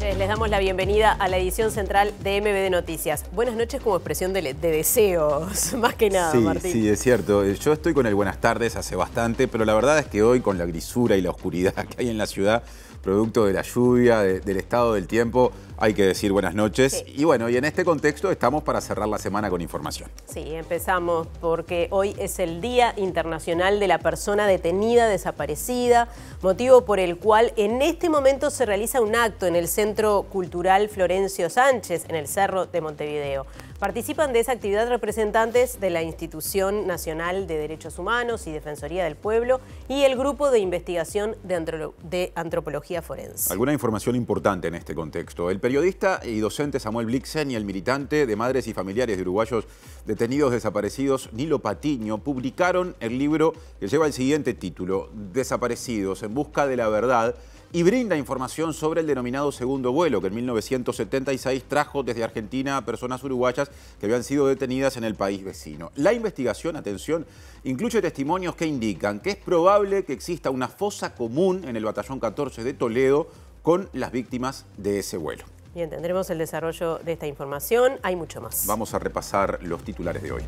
noches, les damos la bienvenida a la edición central de MBD Noticias. Buenas noches como expresión de deseos, más que nada, Martín. Sí, es cierto. Yo estoy con el buenas tardes hace bastante, pero la verdad es que hoy con la grisura y la oscuridad que hay en la ciudad, producto de la lluvia, del estado del tiempo, hay que decir buenas noches. Sí. Y bueno, y en este contexto estamos para cerrar la semana con información. Sí, empezamos porque hoy es el Día Internacional de la Persona Detenida Desaparecida, motivo por el cual en este momento se realiza un acto en el Centro Cultural Florencio Sánchez, en el Cerro de Montevideo. Participan de esa actividad representantes de la Institución Nacional de Derechos Humanos y Defensoría del Pueblo y el Grupo de Investigación de Antropología Forense. Alguna información importante en este contexto. El periodista y docente Samuel Blixen y el militante de madres y familiares de uruguayos detenidos desaparecidos, Nilo Patiño, publicaron el libro que lleva el siguiente título, Desaparecidos, en busca de la verdad, y brinda información sobre el denominado segundo vuelo que en 1976 trajo desde Argentina a personas uruguayas que habían sido detenidas en el país vecino. La investigación, atención, incluye testimonios que indican que es probable que exista una fosa común en el Batallón 14 de Toledo con las víctimas de ese vuelo. Bien, tendremos el desarrollo de esta información. Hay mucho más. Vamos a repasar los titulares de hoy.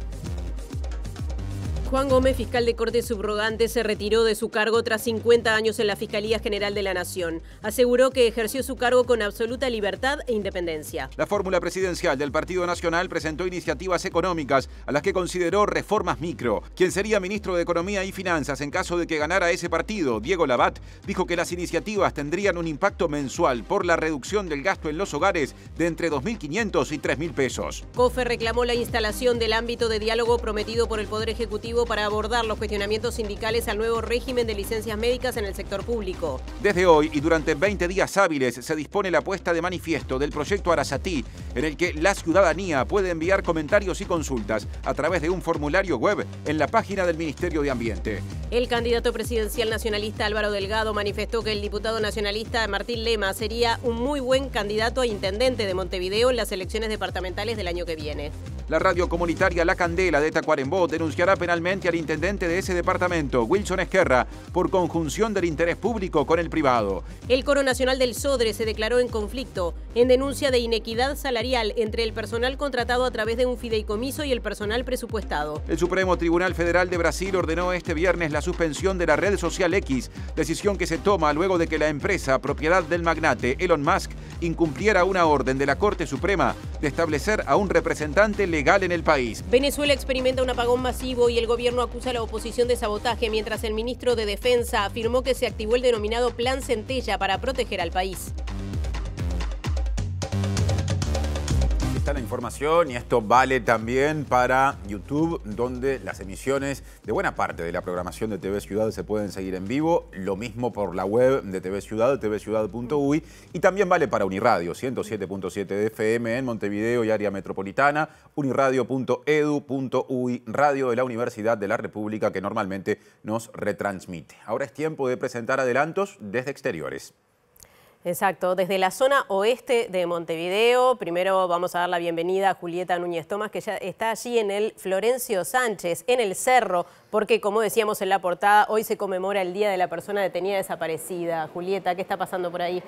Juan Gómez, fiscal de Corte subrogante, se retiró de su cargo tras 50 años en la Fiscalía General de la Nación. Aseguró que ejerció su cargo con absoluta libertad e independencia. La fórmula presidencial del Partido Nacional presentó iniciativas económicas a las que consideró reformas micro. Quien sería ministro de Economía y Finanzas en caso de que ganara ese partido, Diego Labat, dijo que las iniciativas tendrían un impacto mensual por la reducción del gasto en los hogares de entre 2.500 y 3.000 pesos. COFE reclamó la instalación del ámbito de diálogo prometido por el Poder Ejecutivo para abordar los cuestionamientos sindicales al nuevo régimen de licencias médicas en el sector público. Desde hoy y durante 20 días hábiles se dispone la puesta de manifiesto del proyecto Arasatí, en el que la ciudadanía puede enviar comentarios y consultas a través de un formulario web en la página del Ministerio de Ambiente. El candidato presidencial nacionalista Álvaro Delgado manifestó que el diputado nacionalista Martín Lema sería un muy buen candidato a intendente de Montevideo en las elecciones departamentales del año que viene. La radio comunitaria La Candela de Tacuarembó denunciará penalmente al intendente de ese departamento, Wilson Esquerra, por conjunción del interés público con el privado. El Coro Nacional del Sodre se declaró en conflicto en denuncia de inequidad salarial entre el personal contratado a través de un fideicomiso y el personal presupuestado. El Supremo Tribunal Federal de Brasil ordenó este viernes la suspensión de la red social X, decisión que se toma luego de que la empresa, propiedad del magnate Elon Musk, incumpliera una orden de la Corte Suprema de establecer a un representante legal en el país. Venezuela experimenta un apagón masivo y el gobierno acusa a la oposición de sabotaje, mientras el ministro de Defensa afirmó que se activó el denominado Plan Centella para proteger al país. Está la información y esto vale también para YouTube, donde las emisiones de buena parte de la programación de TV Ciudad se pueden seguir en vivo. Lo mismo por la web de TV Ciudad, tvciudad.uy, y también vale para Uniradio, 107.7 de FM en Montevideo y área metropolitana, uniradio.edu.uy, radio de la Universidad de la República que normalmente nos retransmite. Ahora es tiempo de presentar adelantos desde exteriores. Exacto, desde la zona oeste de Montevideo, primero vamos a dar la bienvenida a Julieta Núñez Tomás, que ya está allí en el Florencio Sánchez, en el Cerro, porque como decíamos en la portada, hoy se conmemora el Día de la Persona Detenida Desaparecida. Julieta, ¿qué está pasando por ahí?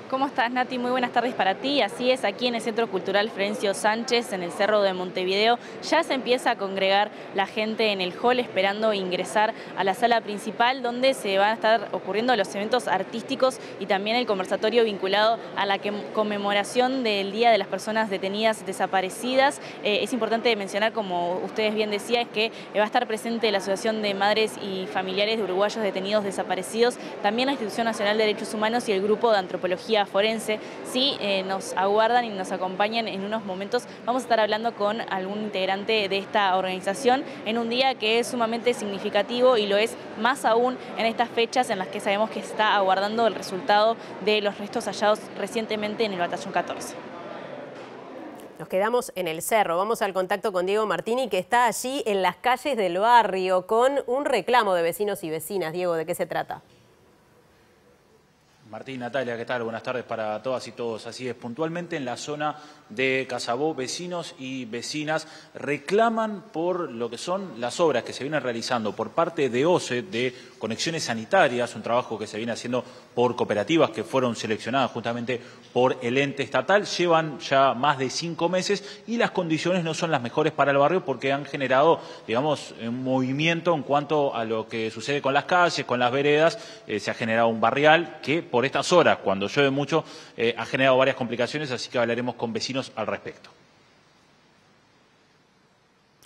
¿Cómo estás, Nati? Muy buenas tardes para ti. Así es, aquí en el Centro Cultural Florencio Sánchez, en el Cerro de Montevideo, ya se empieza a congregar la gente en el hall esperando ingresar a la sala principal, donde se van a estar ocurriendo los eventos artísticos y también el conversatorio vinculado a la conmemoración del Día de las Personas Detenidas Desaparecidas. Es importante mencionar, como ustedes bien decían, que va a estar presente la Asociación de Madres y Familiares de Uruguayos Detenidos Desaparecidos, también la Institución Nacional de Derechos Humanos y el Grupo de Antropología Forense. Si nos aguardan y nos acompañan en unos momentos, vamos a estar hablando con algún integrante de esta organización en un día que es sumamente significativo y lo es más aún en estas fechas en las que sabemos que se está aguardando el resultado de los restos hallados recientemente en el Batallón 14. Nos quedamos en el Cerro. Vamos al contacto con Diego Martini, que está allí en las calles del barrio con un reclamo de vecinos y vecinas. Diego, ¿de qué se trata? Martín, Natalia, ¿qué tal? Buenas tardes para todas y todos. Así es, puntualmente en la zona de Casabó, vecinos y vecinas reclaman por lo que son las obras que se vienen realizando por parte de OCE, de Conexiones Sanitarias, un trabajo que se viene haciendo por cooperativas que fueron seleccionadas justamente por el ente estatal. Llevan ya más de 5 meses y las condiciones no son las mejores para el barrio porque han generado, digamos, un movimiento en cuanto a lo que sucede con las calles, con las veredas. Se ha generado un barrial que por estas horas, cuando llueve mucho, ha generado varias complicaciones, así que hablaremos con vecinos al respecto.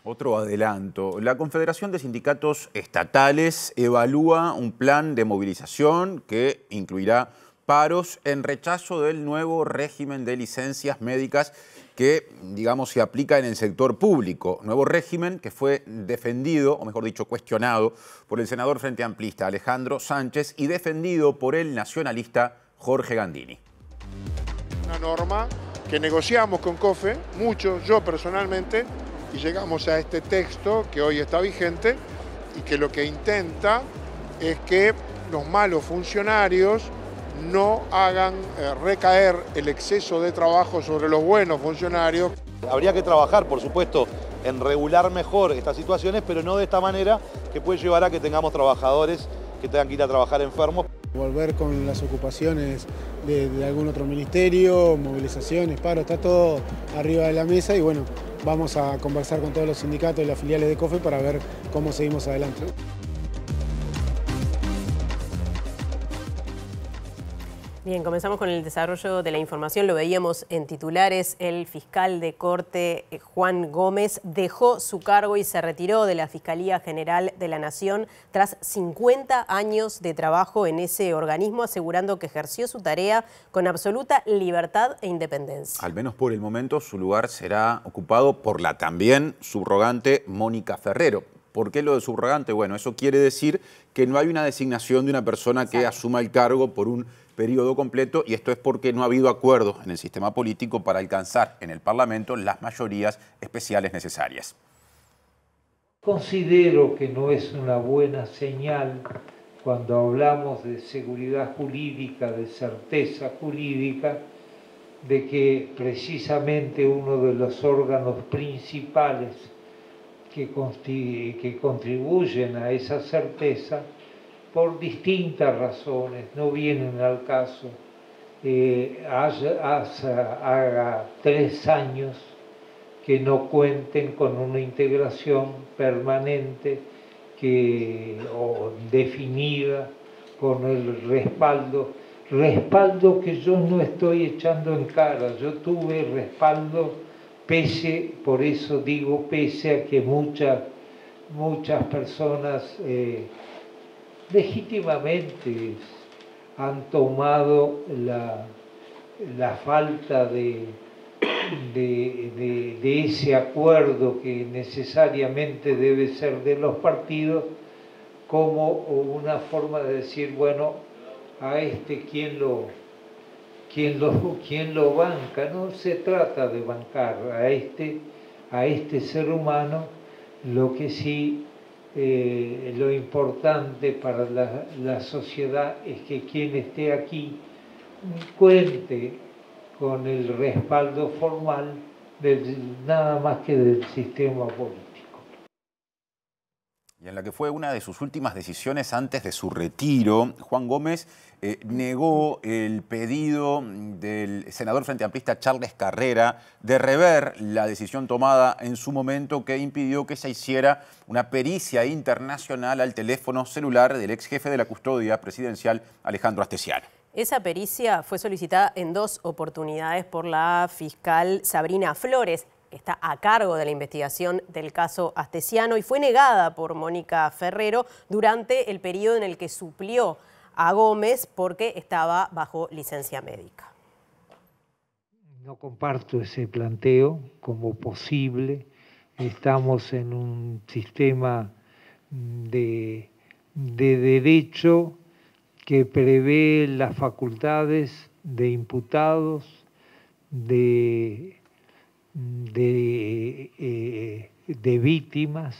Otro adelanto. La Confederación de Sindicatos Estatales evalúa un plan de movilización que incluirá paros en rechazo del nuevo régimen de licencias médicas que, digamos, se aplica en el sector público. Nuevo régimen que fue defendido, o mejor dicho, cuestionado por el senador frente amplista Alejandro Sánchez y defendido por el nacionalista Jorge Gandini. Una norma que negociamos con COFE, mucho, yo personalmente, y llegamos a este texto que hoy está vigente y que lo que intenta es que los malos funcionarios no hagan recaer el exceso de trabajo sobre los buenos funcionarios. Habría que trabajar, por supuesto, en regular mejor estas situaciones, pero no de esta manera que puede llevar a que tengamos trabajadores que tengan que ir a trabajar enfermos. Volver con las ocupaciones de algún otro ministerio, movilizaciones, paro, está todo arriba de la mesa y bueno, vamos a conversar con todos los sindicatos y las filiales de COFE para ver cómo seguimos adelante. Bien, comenzamos con el desarrollo de la información. Lo veíamos en titulares. El fiscal de corte, Juan Gómez, dejó su cargo y se retiró de la Fiscalía General de la Nación tras 50 años de trabajo en ese organismo, asegurando que ejerció su tarea con absoluta libertad e independencia. Al menos por el momento su lugar será ocupado por la también subrogante Mónica Ferrero. ¿Por qué lo de subrogante? Bueno, eso quiere decir que no hay una designación de una persona que asuma el cargo por un periodo completo, y esto es porque no ha habido acuerdo en el sistema político para alcanzar en el Parlamento las mayorías especiales necesarias. Considero que no es una buena señal cuando hablamos de seguridad jurídica, de certeza jurídica, de que precisamente uno de los órganos principales que contribuyen a esa certeza, por distintas razones, no vienen al caso, haga 3 años que no cuenten con una integración permanente o definida con el respaldo que yo no estoy echando en cara. Yo tuve respaldo por eso digo pese a que muchas personas legítimamente han tomado la falta de ese acuerdo que necesariamente debe ser de los partidos como una forma de decir, bueno, a ¿quién lo banca? No se trata de bancar a este ser humano, lo que sí lo importante para la sociedad es que quien esté aquí cuente con el respaldo formal nada más que del sistema político. Y en la que fue una de sus últimas decisiones antes de su retiro, Juan Gómez negó el pedido del senador frente amplista Charles Carrera de rever la decisión tomada en su momento que impidió que se hiciera una pericia internacional al teléfono celular del ex jefe de la custodia presidencial, Alejandro Astesiano. Esa pericia fue solicitada en 2 oportunidades por la fiscal Sabrina Flores, que está a cargo de la investigación del caso Astesiano, y fue negada por Mónica Ferrero durante el periodo en el que suplió a Gómez porque estaba bajo licencia médica. No comparto ese planteo como posible. Estamos en un sistema de derecho que prevé las facultades de imputados, de víctimas,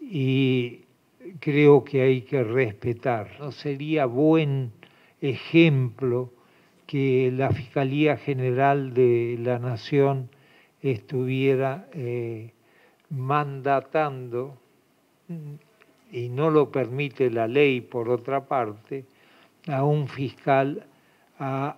y creo que hay que respetar. No sería buen ejemplo que la Fiscalía General de la Nación estuviera mandatando, y no lo permite la ley por otra parte, a un fiscal a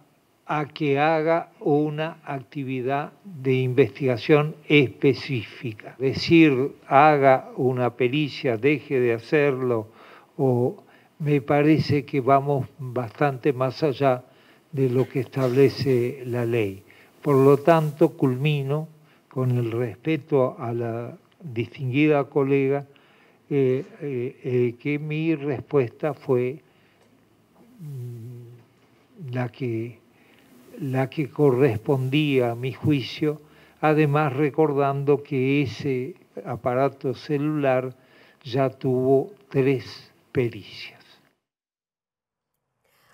que haga una actividad de investigación específica. Decir, haga una pericia, deje de hacerlo, o me parece que vamos bastante más allá de lo que establece la ley. Por lo tanto, culmino con el respeto a la distinguida colega, que mi respuesta fue la que correspondía a mi juicio, además recordando que ese aparato celular ya tuvo 3 pericias.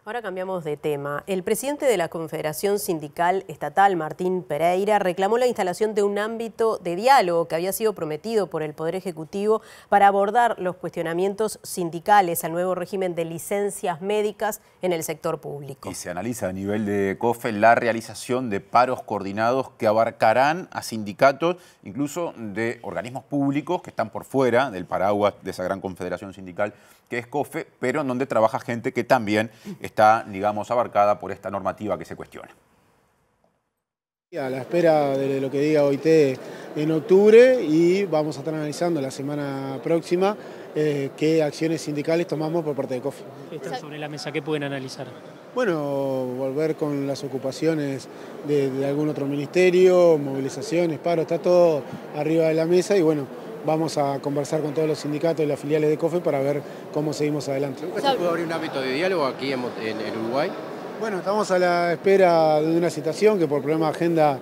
Ahora cambiamos de tema. El presidente de la Confederación Sindical Estatal, Martín Pereira, reclamó la instalación de un ámbito de diálogo que había sido prometido por el Poder Ejecutivo para abordar los cuestionamientos sindicales al nuevo régimen de licencias médicas en el sector público. Y se analiza a nivel de COFE la realización de paros coordinados que abarcarán a sindicatos, incluso de organismos públicos que están por fuera del paraguas de esa gran confederación sindical que es COFE, pero en donde trabaja gente que también está, digamos, abarcada por esta normativa que se cuestiona. A la espera de lo que diga OIT en octubre, y vamos a estar analizando la semana próxima qué acciones sindicales tomamos por parte de COFE. ¿Qué están sobre la mesa? ¿Qué pueden analizar? Bueno, volver con las ocupaciones de algún otro ministerio, movilizaciones, paros, está todo arriba de la mesa y bueno, vamos a conversar con todos los sindicatos y las filiales de COFE para ver cómo seguimos adelante. ¿Se puede abrir un ámbito de diálogo aquí en Uruguay? Bueno, estamos a la espera de una citación que por problema de agenda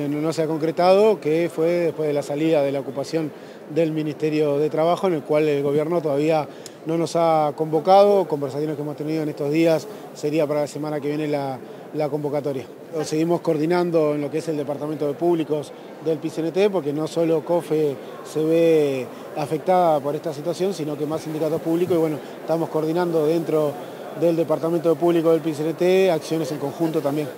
no se ha concretado, que fue después de la salida de la ocupación del Ministerio de Trabajo, en el cual el gobierno todavía no nos ha convocado. Conversaciones que hemos tenido en estos días sería para la semana que viene la convocatoria. Lo seguimos coordinando en lo que es el Departamento de Públicos del PICNT, porque no solo COFE se ve afectada por esta situación, sino que más sindicatos públicos, y bueno, estamos coordinando dentro del Departamento de Público del PICNT acciones en conjunto también.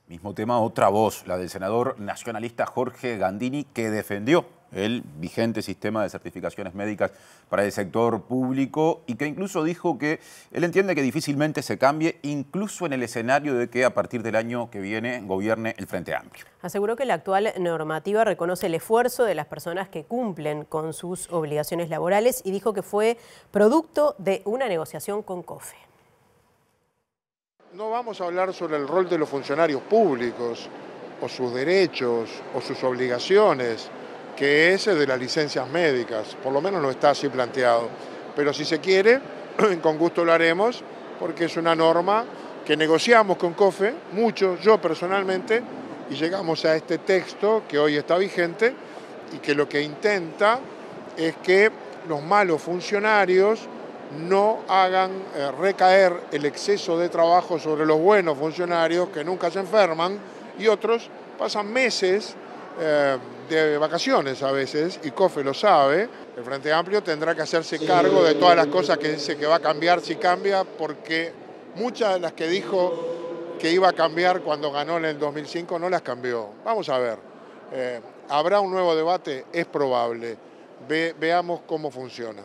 Mismo tema, otra voz, la del senador nacionalista Jorge Gandini, que defendió el vigente sistema de certificaciones médicas para el sector público y que incluso dijo que él entiende que difícilmente se cambie, incluso en el escenario de que a partir del año que viene gobierne el Frente Amplio. Aseguró que la actual normativa reconoce el esfuerzo de las personas que cumplen con sus obligaciones laborales y dijo que fue producto de una negociación con COFE. No vamos a hablar sobre el rol de los funcionarios públicos o sus derechos o sus obligaciones, que es el de las licencias médicas, por lo menos no está así planteado. Pero si se quiere, con gusto lo haremos, porque es una norma que negociamos con COFE, mucho, yo personalmente, y llegamos a este texto que hoy está vigente y que lo que intenta es que los malos funcionarios no hagan recaer el exceso de trabajo sobre los buenos funcionarios que nunca se enferman y otros pasan meses de vacaciones a veces, y COFE lo sabe. El Frente Amplio tendrá que hacerse cargo de todas las cosas que dice que va a cambiar si cambia, porque muchas de las que dijo que iba a cambiar cuando ganó en el 2005 no las cambió. Vamos a ver, ¿habrá un nuevo debate? Es probable. Veamos cómo funciona.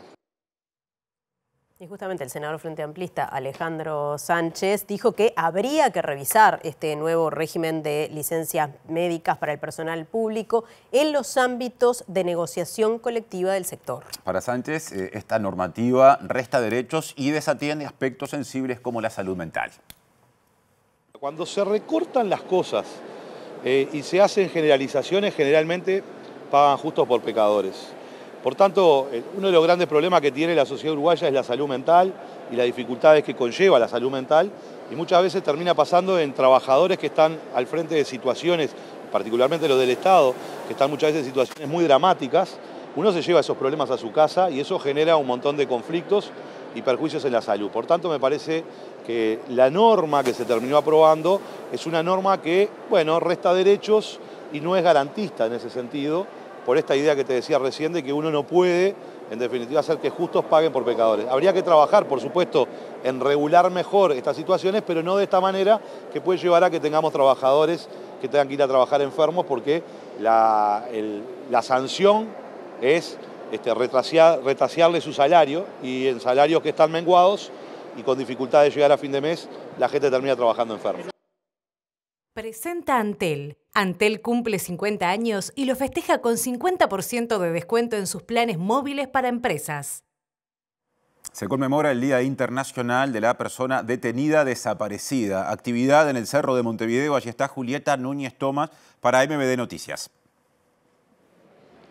Y justamente el senador frente amplista Alejandro Sánchez dijo que habría que revisar este nuevo régimen de licencias médicas para el personal público en los ámbitos de negociación colectiva del sector. Para Sánchez, esta normativa resta derechos y desatiende aspectos sensibles como la salud mental. Cuando se recortan las cosas y se hacen generalizaciones, generalmente pagan justos por pecadores. Por tanto, uno de los grandes problemas que tiene la sociedad uruguaya es la salud mental y las dificultades que conlleva la salud mental, y muchas veces termina pasando en trabajadores que están al frente de situaciones, particularmente los del Estado, que están muchas veces en situaciones muy dramáticas. Uno se lleva esos problemas a su casa y eso genera un montón de conflictos y perjuicios en la salud. Por tanto, me parece que la norma que se terminó aprobando es una norma que, bueno, resta derechos y no es garantista en ese sentido, por esta idea que te decía recién de que uno no puede en definitiva hacer que justos paguen por pecadores. Habría que trabajar, por supuesto, en regular mejor estas situaciones, pero no de esta manera que puede llevar a que tengamos trabajadores que tengan que ir a trabajar enfermos, porque la sanción es retrasearle su salario, y en salarios que están menguados y con dificultad de llegar a fin de mes, la gente termina trabajando enferma. Presenta Antel. Antel cumple 50 años y lo festeja con 50% de descuento en sus planes móviles para empresas. Se conmemora el Día Internacional de la Persona Detenida Desaparecida. Actividad en el Cerro de Montevideo. Allí está Julieta Núñez Tomás para MBD Noticias.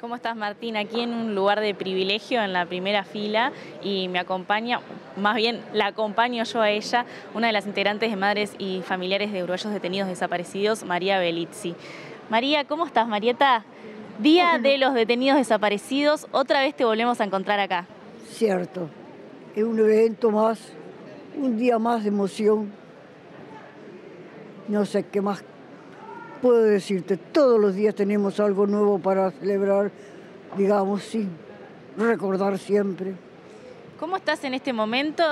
¿Cómo estás, Martín? Aquí en un lugar de privilegio, en la primera fila, y me acompaña, más bien la acompaño yo a ella, una de las integrantes de Madres y Familiares de Uruguayos Detenidos Desaparecidos, María Belizzi. María, ¿cómo estás, Marieta? Día de los Detenidos Desaparecidos, otra vez te volvemos a encontrar acá. Cierto, es un evento más, un día más de emoción. No sé qué más puedo decirte, todos los días tenemos algo nuevo para celebrar, digamos, sí, recordar siempre. ¿Cómo estás en este momento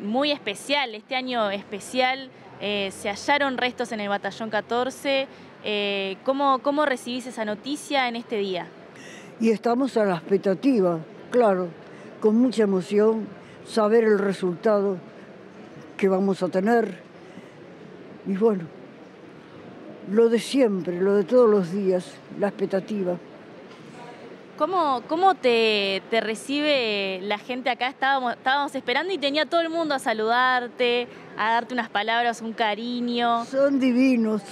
muy especial, este año especial? Se hallaron restos en el Batallón 14. ¿Cómo recibís esa noticia en este día? Y estamos a la expectativa, claro, con mucha emoción, saber el resultado que vamos a tener. Y bueno, lo de siempre, lo de todos los días, la expectativa. ¿Cómo te recibe la gente acá? Estábamos esperando y tenía todo el mundo a saludarte, a darte unas palabras, un cariño. Son divinos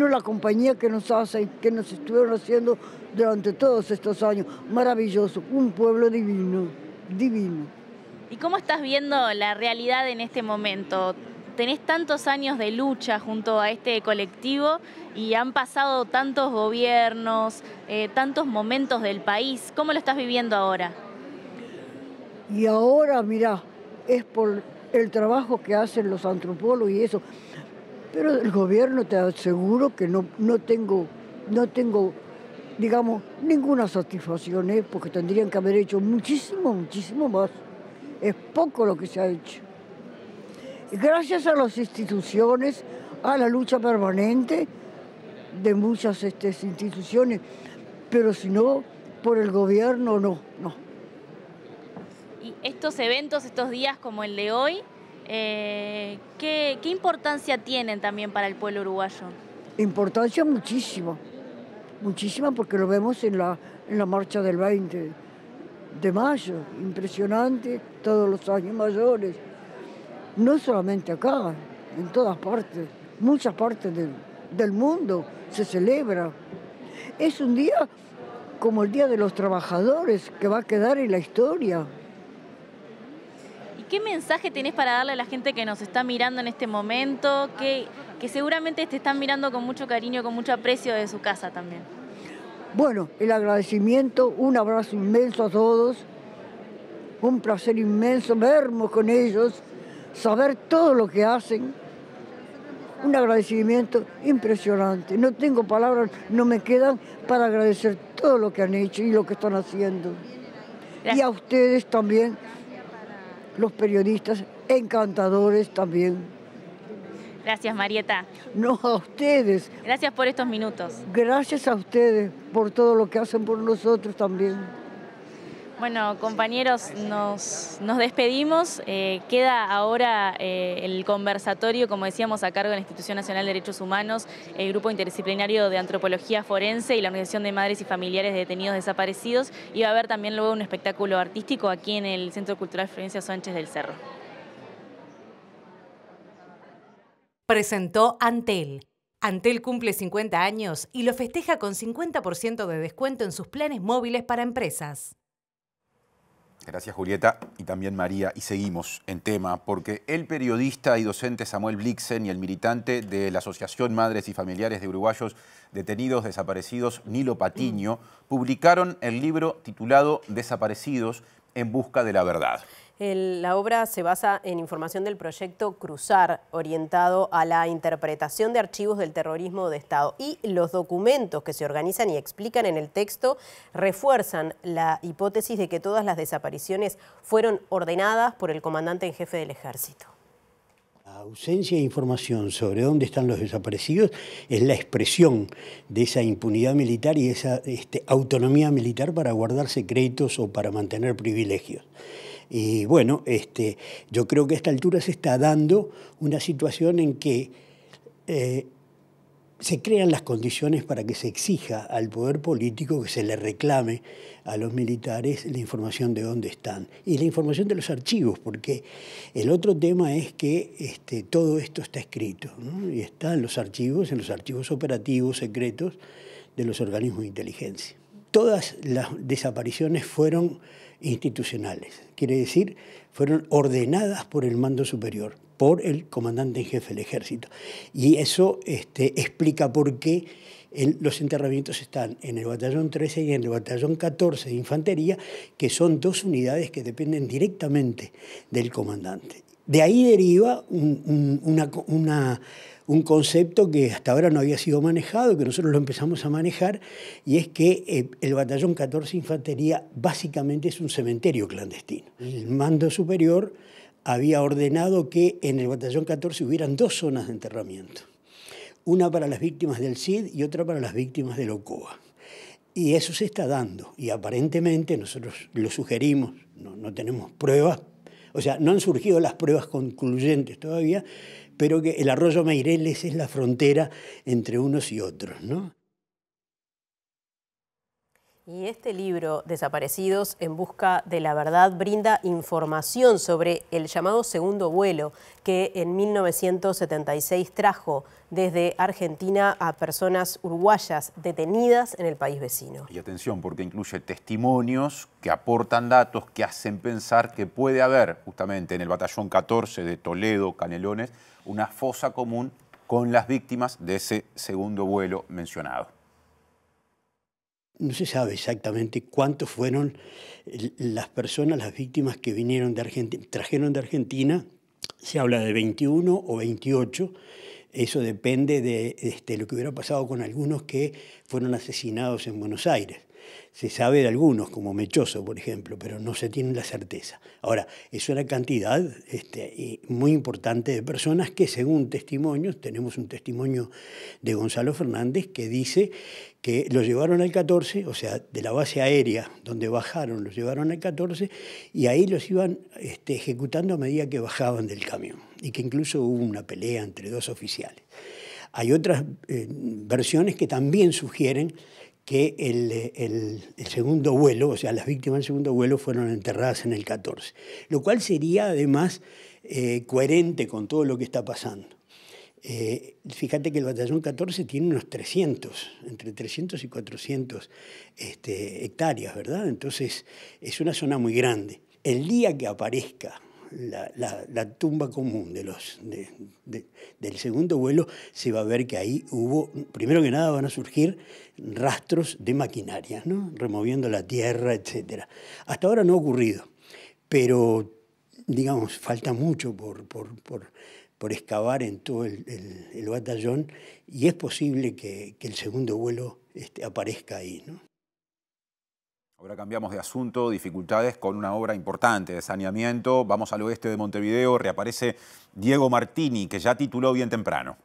la compañía que nos hacen, que nos estuvieron haciendo durante todos estos años. Maravilloso, un pueblo divino, divino. ¿Y cómo estás viendo la realidad en este momento? Tenés tantos años de lucha junto a este colectivo y han pasado tantos gobiernos, tantos momentos del país. ¿Cómo lo estás viviendo ahora? Y ahora, mirá, es por el trabajo que hacen los antropólogos y eso. Pero del gobierno te aseguro que no tengo, digamos, ninguna satisfacción, porque tendrían que haber hecho muchísimo más. Es poco lo que se ha hecho. Gracias a las instituciones, a la lucha permanente de muchas instituciones, pero si no, por el gobierno no. Y estos eventos, estos días como el de hoy, ¿qué importancia tienen también para el pueblo uruguayo? Importancia muchísima porque lo vemos en la marcha del 20 de mayo, impresionante, todos los años mayores. No solamente acá, en todas partes, muchas partes del mundo se celebra. Es un día como el Día de los Trabajadores, que va a quedar en la historia. ¿Y qué mensaje tenés para darle a la gente que nos está mirando en este momento, que seguramente te están mirando con mucho cariño, con mucho aprecio de su casa también? Bueno, el agradecimiento, un abrazo inmenso a todos, un placer inmenso vernos con ellos, saber todo lo que hacen, un agradecimiento impresionante. No tengo palabras, no me quedan para agradecer todo lo que han hecho y lo que están haciendo. Gracias. Y a ustedes también, los periodistas, encantadores también. Gracias, Marieta. No, a ustedes. Gracias por estos minutos. Gracias a ustedes por todo lo que hacen por nosotros también. Bueno, compañeros, nos despedimos. Queda ahora el conversatorio, como decíamos, a cargo de la Institución Nacional de Derechos Humanos, el Grupo Interdisciplinario de Antropología Forense y la Organización de Madres y Familiares de Detenidos Desaparecidos. Y va a haber también luego un espectáculo artístico aquí en el Centro Cultural Florencio Sánchez del Cerro. Presentó Antel. Antel cumple 50 años y lo festeja con 50% de descuento en sus planes móviles para empresas. Gracias, Julieta, y también María. Y seguimos en tema, porque el periodista y docente Samuel Blixen y el militante de la Asociación Madres y Familiares de Uruguayos Detenidos Desaparecidos, Nilo Patiño, publicaron el libro titulado Desaparecidos en busca de la verdad. La obra se basa en información del proyecto Cruzar, orientado a la interpretación de archivos del terrorismo de Estado. Y los documentos que se organizan y explican en el texto refuerzan la hipótesis de que todas las desapariciones fueron ordenadas por el comandante en jefe del Ejército. La ausencia de información sobre dónde están los desaparecidos es la expresión de esa impunidad militar y esa autonomía militar para guardar secretos o para mantener privilegios. Y bueno, yo creo que a esta altura se está dando una situación en que se crean las condiciones para que se exija al poder político que se le reclame a los militares la información de dónde están y la información de los archivos, porque el otro tema es que todo esto está escrito, ¿no? Y está en los archivos operativos secretos de los organismos de inteligencia. Todas las desapariciones fueron institucionales, quiere decir, fueron ordenadas por el mando superior, por el comandante en jefe del Ejército. Y eso explica por qué los enterramientos están en el batallón 13 y en el batallón 14 de Infantería, que son dos unidades que dependen directamente del comandante. De ahí deriva un concepto que hasta ahora no había sido manejado, que nosotros lo empezamos a manejar, y es que el batallón 14 Infantería básicamente es un cementerio clandestino. El mando superior había ordenado que en el batallón 14 hubieran dos zonas de enterramiento, una para las víctimas del CID y otra para las víctimas del Ocoa. Y eso se está dando, y aparentemente nosotros lo sugerimos, no tenemos pruebas, o sea, no han surgido las pruebas concluyentes todavía, pero que el arroyo Meireles es la frontera entre unos y otros, ¿no? Y este libro, Desaparecidos en busca de la verdad, brinda información sobre el llamado segundo vuelo que en 1976 trajo desde Argentina a personas uruguayas detenidas en el país vecino. Y atención, porque incluye testimonios que aportan datos que hacen pensar que puede haber justamente en el batallón 14 de Toledo, Canelones, una fosa común con las víctimas de ese segundo vuelo mencionado. No se sabe exactamente cuántos fueron las personas, las víctimas que vinieron de Argentina, trajeron de Argentina. Se habla de 21 o 28. Eso depende de lo que hubiera pasado con algunos que fueron asesinados en Buenos Aires. Se sabe de algunos, como Mechoso, por ejemplo, pero no se tiene la certeza. Ahora, es una cantidad muy importante de personas que, según testimonios, tenemos un testimonio de Gonzalo Fernández que dice que los llevaron al 14, o sea, de la base aérea donde bajaron, los llevaron al 14 y ahí los iban ejecutando a medida que bajaban del camión y que incluso hubo una pelea entre dos oficiales. Hay otras versiones que también sugieren que el segundo vuelo, o sea, las víctimas del segundo vuelo fueron enterradas en el 14, lo cual sería además coherente con todo lo que está pasando. Fíjate que el batallón 14 tiene unos 300, entre 300 y 400 hectáreas, ¿verdad? Entonces es una zona muy grande. El día que aparezca la tumba común del segundo vuelo, se va a ver que ahí hubo, primero que nada van a surgir rastros de maquinaria, ¿no? Removiendo la tierra, etc. Hasta ahora no ha ocurrido, pero digamos, falta mucho por excavar en todo el batallón y es posible que el segundo vuelo aparezca ahí, ¿no? Ahora cambiamos de asunto, dificultades con una obra importante de saneamiento. Vamos al oeste de Montevideo, reaparece Diego Martini, que ya tituló bien temprano.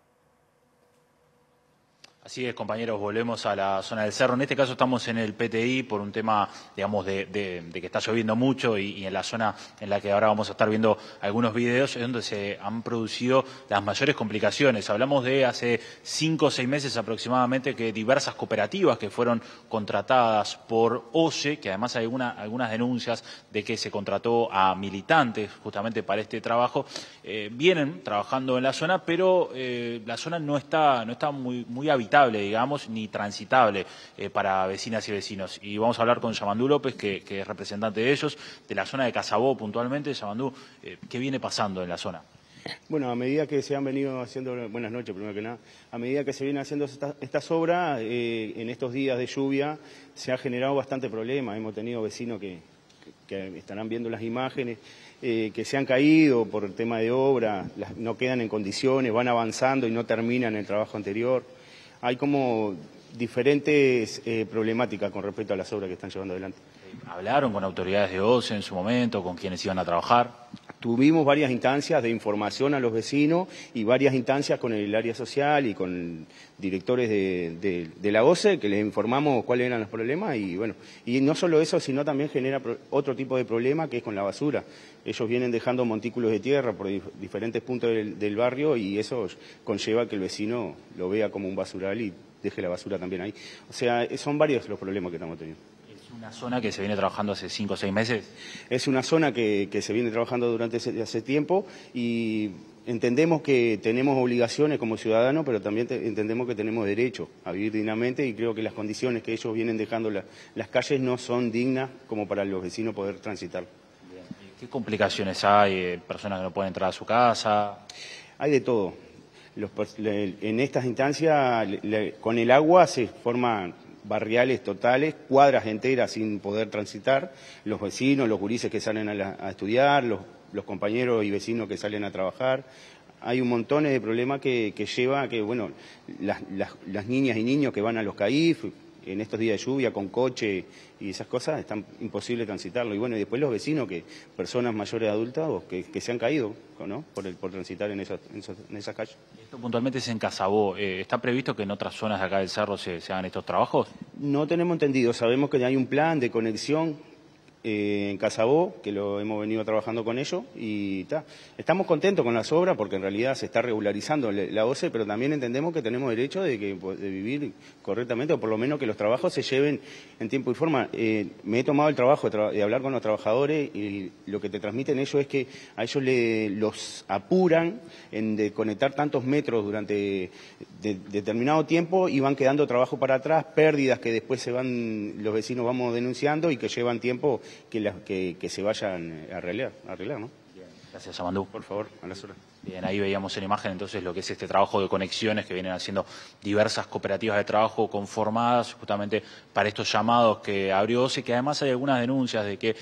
Así es, compañeros, volvemos a la zona del cerro. En este caso estamos en el PTI por un tema, digamos, de que está lloviendo mucho y en la zona en la que ahora vamos a estar viendo algunos videos es donde se han producido las mayores complicaciones. Hablamos de hace 5 o 6 meses aproximadamente que diversas cooperativas que fueron contratadas por OCE, que además hay algunas denuncias de que se contrató a militantes justamente para este trabajo, vienen trabajando en la zona, pero la zona no está muy habitable, digamos, ni transitable para vecinas y vecinos. Y vamos a hablar con Yamandú López, que es representante de ellos, de la zona de Casabó puntualmente. Yamandú, ¿qué viene pasando en la zona? Bueno, a medida que se han venido haciendo, buenas noches primero que nada, a medida que se vienen haciendo estas obras, en estos días de lluvia se ha generado bastante problema. Hemos tenido vecinos que estarán viendo las imágenes, que se han caído por el tema de obra, no quedan en condiciones, van avanzando y no terminan el trabajo anterior. Hay como diferentes problemáticas con respecto a las obras que están llevando adelante. ¿Hablaron con autoridades de OCE en su momento, con quienes iban a trabajar? Tuvimos varias instancias de información a los vecinos y varias instancias con el área social y con directores de la OCE que les informamos cuáles eran los problemas y bueno, y no solo eso, sino también genera otro tipo de problema que es con la basura. Ellos vienen dejando montículos de tierra por diferentes puntos del barrio y eso conlleva que el vecino lo vea como un basural y deje la basura también ahí. O sea, son varios los problemas que estamos teniendo. ¿Una zona que se viene trabajando hace 5 o 6 meses? Es una zona que se viene trabajando durante hace tiempo y entendemos que tenemos obligaciones como ciudadanos, pero también entendemos que tenemos derecho a vivir dignamente y creo que las condiciones que ellos vienen dejando las calles no son dignas como para los vecinos poder transitar. ¿Qué complicaciones hay? ¿Personas que no pueden entrar a su casa? Hay de todo. En estas instancias, con el agua se forman barriales totales, cuadras enteras sin poder transitar, los vecinos, los gurises que salen a estudiar, los compañeros y vecinos que salen a trabajar. Hay un montón de problemas que lleva a que, bueno, las niñas y niños que van a los CAIF, en estos días de lluvia, con coche y esas cosas, están imposible transitarlo. Y bueno, y después los vecinos, personas mayores adultas que se han caído, ¿no? por transitar en esas calles. Esto puntualmente es en Casabó. ¿Está previsto que en otras zonas de acá del Cerro se hagan estos trabajos? No tenemos entendido. Sabemos que hay un plan de conexión en Casabó, que lo hemos venido trabajando con ellos y estamos contentos con las obras porque en realidad se está regularizando la OCE, pero también entendemos que tenemos derecho de vivir correctamente o por lo menos que los trabajos se lleven en tiempo y forma. Me he tomado el trabajo de hablar con los trabajadores y lo que te transmiten ellos es que a ellos los apuran de conectar tantos metros durante determinado tiempo y van quedando trabajo para atrás, pérdidas que después los vecinos vamos denunciando y que llevan tiempo que se vayan a arreglar, ¿no? Bien. Gracias, Amandú. Por favor, a las horas. Bien, ahí veíamos en imagen entonces lo que es este trabajo de conexiones que vienen haciendo diversas cooperativas de trabajo conformadas justamente para estos llamados que abrió OCE, que además hay algunas denuncias de que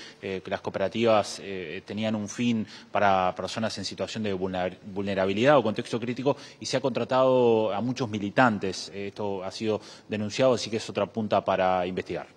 las cooperativas tenían un fin para personas en situación de vulnerabilidad o contexto crítico y se ha contratado a muchos militantes. Esto ha sido denunciado, así que es otra punta para investigar.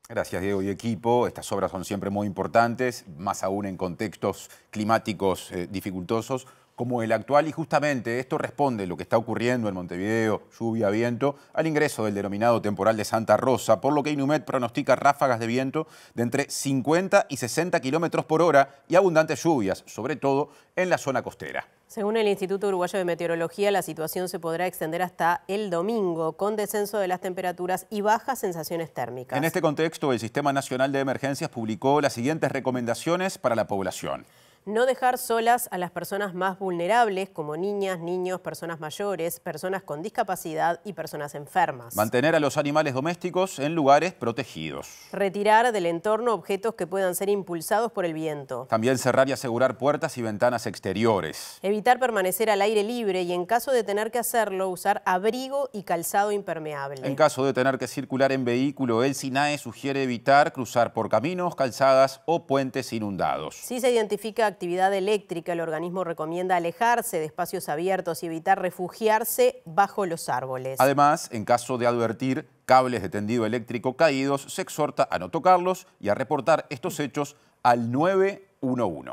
Gracias, Diego y equipo. Estas obras son siempre muy importantes, más aún en contextos climáticos dificultosos como el actual, y justamente esto responde a lo que está ocurriendo en Montevideo, lluvia, viento, al ingreso del denominado temporal de Santa Rosa, por lo que Inumet pronostica ráfagas de viento de entre 50 y 60 kilómetros por hora y abundantes lluvias, sobre todo en la zona costera. Según el Instituto Uruguayo de Meteorología, la situación se podrá extender hasta el domingo, con descenso de las temperaturas y bajas sensaciones térmicas. En este contexto, el Sistema Nacional de Emergencias publicó las siguientes recomendaciones para la población. No dejar solas a las personas más vulnerables, como niñas, niños, personas mayores, personas con discapacidad y personas enfermas. Mantener a los animales domésticos en lugares protegidos. Retirar del entorno objetos que puedan ser impulsados por el viento. También cerrar y asegurar puertas y ventanas exteriores. Evitar permanecer al aire libre y, en caso de tener que hacerlo, usar abrigo y calzado impermeable. En caso de tener que circular en vehículo, el SINAE sugiere evitar cruzar por caminos, calzadas o puentes inundados. Si se identifica actividad eléctrica, el organismo recomienda alejarse de espacios abiertos y evitar refugiarse bajo los árboles. Además, en caso de advertir cables de tendido eléctrico caídos, se exhorta a no tocarlos y a reportar estos hechos al 911.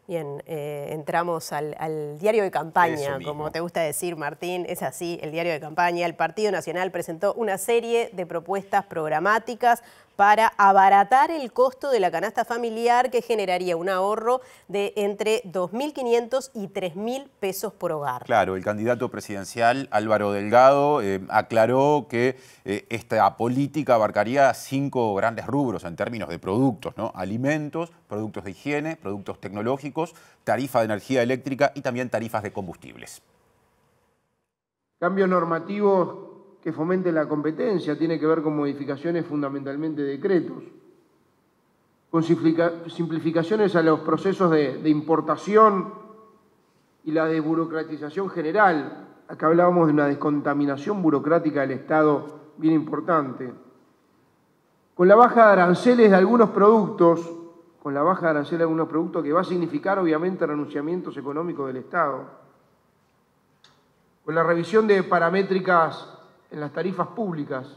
Bien, entramos al diario de campaña, como te gusta decir, Martín, es así, el diario de campaña. El Partido Nacional presentó una serie de propuestas programáticas para abaratar el costo de la canasta familiar, que generaría un ahorro de entre 2.500 y 3.000 pesos por hogar. Claro, el candidato presidencial Álvaro Delgado aclaró que esta política abarcaría 5 grandes rubros en términos de productos, ¿no? Alimentos, productos de higiene, productos tecnológicos, tarifa de energía eléctrica y también tarifas de combustibles. Cambios normativos que fomente la competencia, tiene que ver con modificaciones fundamentalmente de decretos, con simplificaciones a los procesos de importación y la desburocratización general, Acá hablábamos de una descontaminación burocrática del Estado bien importante. Con la baja de aranceles de algunos productos, que va a significar obviamente renunciamientos económicos del Estado. Con la revisión de paramétricas en las tarifas públicas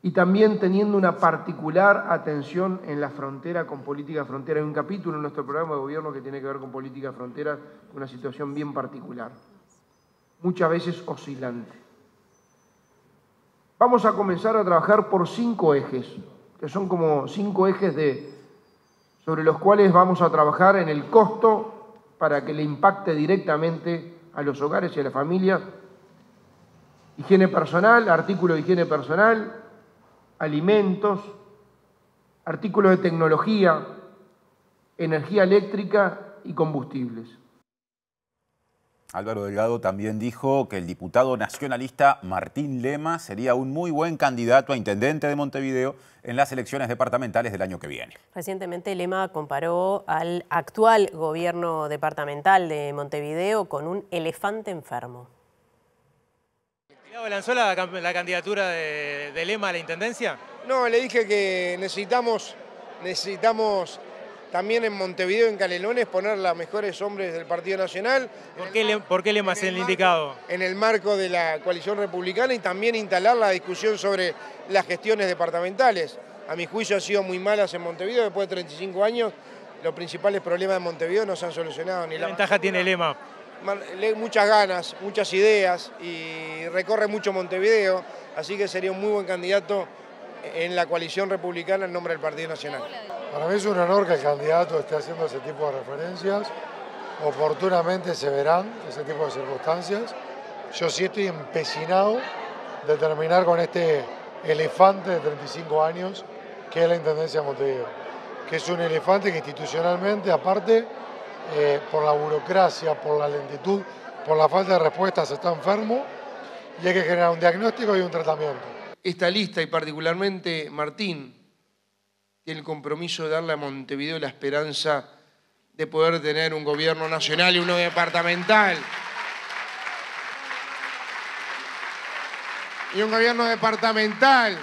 y también teniendo una particular atención en la frontera con política frontera. Hay un capítulo en nuestro programa de gobierno que tiene que ver con política frontera, una situación bien particular, muchas veces oscilante. Vamos a comenzar a trabajar por 5 ejes, que son como 5 ejes sobre los cuales vamos a trabajar en el costo para que le impacte directamente a los hogares y a las familias. Higiene personal, artículos de higiene personal, alimentos, artículos de tecnología, energía eléctrica y combustibles. Álvaro Delgado también dijo que el diputado nacionalista Martín Lema sería un muy buen candidato a intendente de Montevideo en las elecciones departamentales del año que viene. Recientemente Lema comparó al actual gobierno departamental de Montevideo con un elefante enfermo. ¿Lanzó la candidatura de Lema a la intendencia? No, le dije que necesitamos también en Montevideo, en Canelones, poner los mejores hombres del Partido Nacional. ¿Por qué Lema es el indicado? En el marco de la coalición republicana y también instalar la discusión sobre las gestiones departamentales. A mi juicio han sido muy malas en Montevideo, después de 35 años los principales problemas de Montevideo no se han solucionado. ¿Qué ventaja tiene Lema? Muchas ganas, muchas ideas y recorre mucho Montevideo, así que sería un muy buen candidato en la coalición republicana en nombre del Partido Nacional. Para mí es un honor que el candidato esté haciendo ese tipo de referencias. Oportunamente se verán ese tipo de circunstancias. Yo sí estoy empecinado de terminar con este elefante de 35 años que es la Intendencia de Montevideo, que es un elefante que institucionalmente, aparte, por la burocracia, por la lentitud, por la falta de respuestas, está enfermo y hay que generar un diagnóstico y un tratamiento. Esta lista, y particularmente Martín, tiene el compromiso de darle a Montevideo la esperanza de poder tener un gobierno nacional y uno departamental. Y un gobierno departamental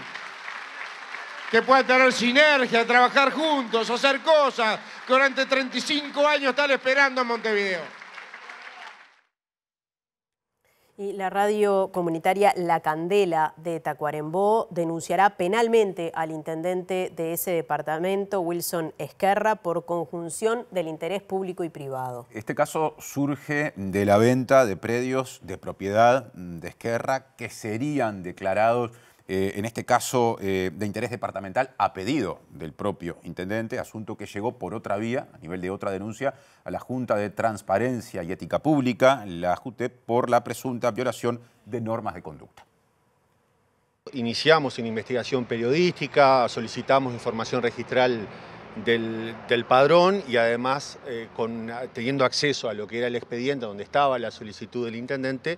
que pueda tener sinergia, trabajar juntos, hacer cosas que durante 35 años están esperando en Montevideo. Y la radio comunitaria La Candela de Tacuarembó denunciará penalmente al intendente de ese departamento, Wilson Esquerra, por conjunción del interés público y privado. Este caso surge de la venta de predios de propiedad de Esquerra que serían declarados en este caso de interés departamental a pedido del propio intendente, asunto que llegó por otra vía, a nivel de otra denuncia, a la Junta de Transparencia y Ética Pública, la JUTEP, por la presunta violación de normas de conducta. Iniciamos una investigación periodística, solicitamos información registral del padrón y además teniendo acceso a lo que era el expediente donde estaba la solicitud del intendente,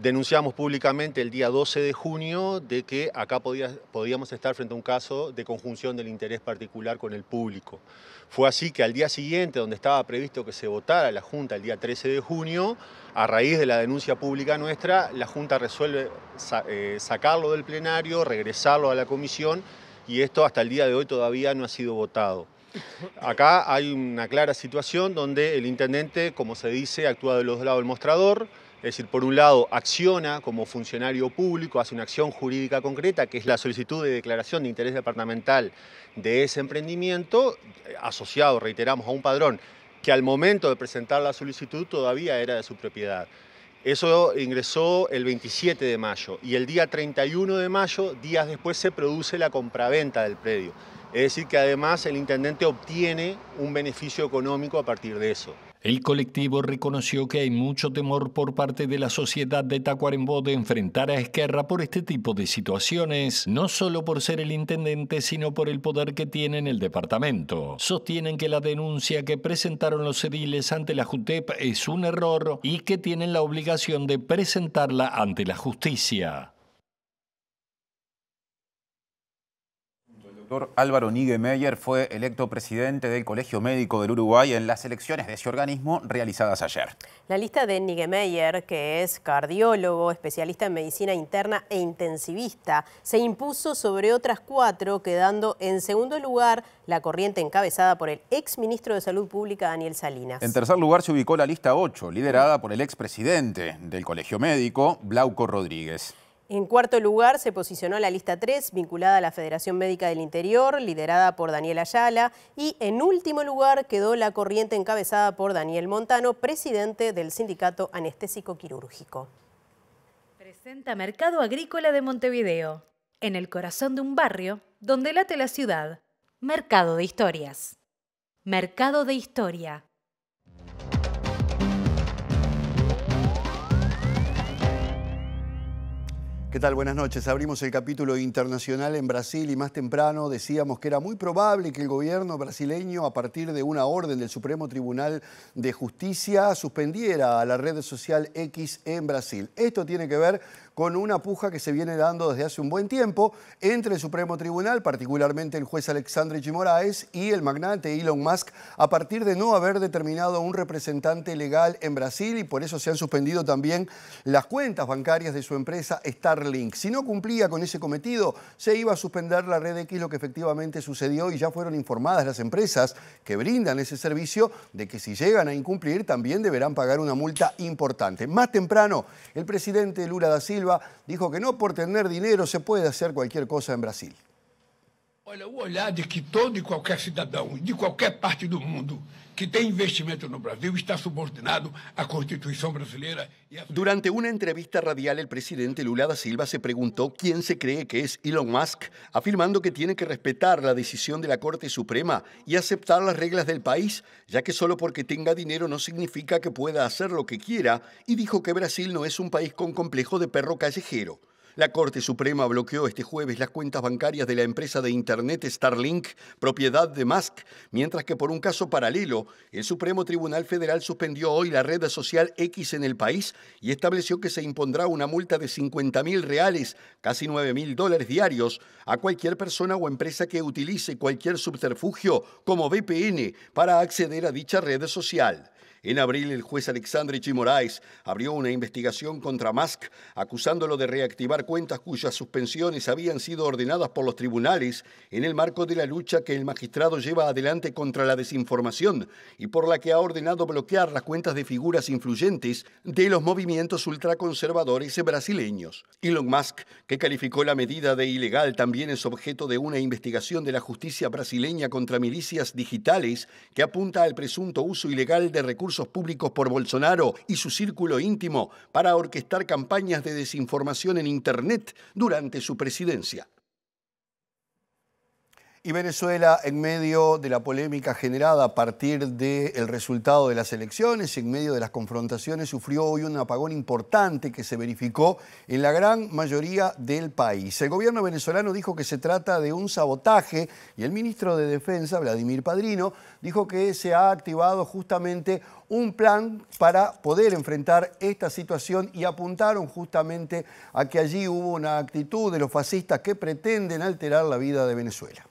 denunciamos públicamente el día 12 de junio de que acá podíamos estar frente a un caso de conjunción del interés particular con el público. Fue así que al día siguiente, donde estaba previsto que se votara la Junta el día 13 de junio, a raíz de la denuncia pública nuestra, la Junta resuelve sacarlo del plenario, regresarlo a la comisión y esto hasta el día de hoy todavía no ha sido votado. Acá hay una clara situación donde el intendente, como se dice, actúa de los dos lados del mostrador. Es decir, por un lado, acciona como funcionario público, hace una acción jurídica concreta, que es la solicitud de declaración de interés departamental de ese emprendimiento, asociado, reiteramos, a un padrón que al momento de presentar la solicitud todavía era de su propiedad. Eso ingresó el 27 de mayo y el día 31 de mayo, días después, se produce la compraventa del predio. Es decir, que además el intendente obtiene un beneficio económico a partir de eso. El colectivo reconoció que hay mucho temor por parte de la sociedad de Tacuarembó de enfrentar a Esquerra por este tipo de situaciones, no solo por ser el intendente, sino por el poder que tiene en el departamento. Sostienen que la denuncia que presentaron los ediles ante la JUTEP es un error y que tienen la obligación de presentarla ante la justicia. Doctor Álvaro Niggemeier fue electo presidente del Colegio Médico del Uruguay en las elecciones de ese organismo realizadas ayer. La lista de Niggemeier, que es cardiólogo, especialista en medicina interna e intensivista, se impuso sobre otras 4, quedando en segundo lugar la corriente encabezada por el exministro de Salud Pública, Daniel Salinas. En tercer lugar se ubicó la lista 8, liderada por el expresidente del Colegio Médico, Glauco Rodríguez. En cuarto lugar se posicionó la lista 3, vinculada a la Federación Médica del Interior, liderada por Daniel Ayala. Y en último lugar quedó la corriente encabezada por Daniel Montano, presidente del Sindicato Anestésico Quirúrgico. Presenta Mercado Agrícola de Montevideo, en el corazón de un barrio donde late la ciudad. Mercado de Historias. Mercado de Historia. ¿Qué tal? Buenas noches. Abrimos el capítulo internacional en Brasil y más temprano decíamos que era muy probable que el gobierno brasileño, a partir de una orden del Supremo Tribunal de Justicia, suspendiera a la red social X en Brasil. Esto tiene que ver con una puja que se viene dando desde hace un buen tiempo entre el Supremo Tribunal, particularmente el juez Alexandre de Moraes, y el magnate Elon Musk, a partir de no haber determinado un representante legal en Brasil, y por eso se han suspendido también las cuentas bancarias de su empresa Starlink. Si no cumplía con ese cometido, se iba a suspender la red X, lo que efectivamente sucedió, y ya fueron informadas las empresas que brindan ese servicio de que si llegan a incumplir también deberán pagar una multa importante. Más temprano, el presidente Lula da Silva dijo que no por tener dinero se puede hacer cualquier cosa en Brasil. Olha, o olhar de que todo e qualquer cidadão de qualquer parte do mundo que tem investimento no Brasil está subordinado à Constituição brasileira. Durante una entrevista radial, el presidente Lula da Silva se preguntó quién se cree que es Elon Musk, afirmando que tiene que respetar la decisión de la Corte Suprema y aceptar las reglas del país, ya que solo porque tenga dinero no significa que pueda hacer lo que quiera, y dijo que Brasil no es un país con complejo de perro callejero. La Corte Suprema bloqueó este jueves las cuentas bancarias de la empresa de Internet Starlink, propiedad de Musk, mientras que por un caso paralelo, el Supremo Tribunal Federal suspendió hoy la red social X en el país y estableció que se impondrá una multa de 50.000 reales, casi $9.000 diarios, a cualquier persona o empresa que utilice cualquier subterfugio como VPN para acceder a dicha red social. En abril, el juez Alexandre de Moraes abrió una investigación contra Musk, acusándolo de reactivar cuentas cuyas suspensiones habían sido ordenadas por los tribunales en el marco de la lucha que el magistrado lleva adelante contra la desinformación y por la que ha ordenado bloquear las cuentas de figuras influyentes de los movimientos ultraconservadores brasileños. Elon Musk, que calificó la medida de ilegal, también es objeto de una investigación de la justicia brasileña contra milicias digitales que apunta al presunto uso ilegal de recursos públicos por Bolsonaro y su círculo íntimo para orquestar campañas de desinformación en Internet durante su presidencia. Y Venezuela, en medio de la polémica generada a partir del resultado de las elecciones, en medio de las confrontaciones, sufrió hoy un apagón importante que se verificó en la gran mayoría del país. El gobierno venezolano dijo que se trata de un sabotaje y el ministro de Defensa, Vladimir Padrino, dijo que se ha activado justamente un plan para poder enfrentar esta situación y apuntaron justamente a que allí hubo una actitud de los fascistas que pretenden alterar la vida de Venezuela.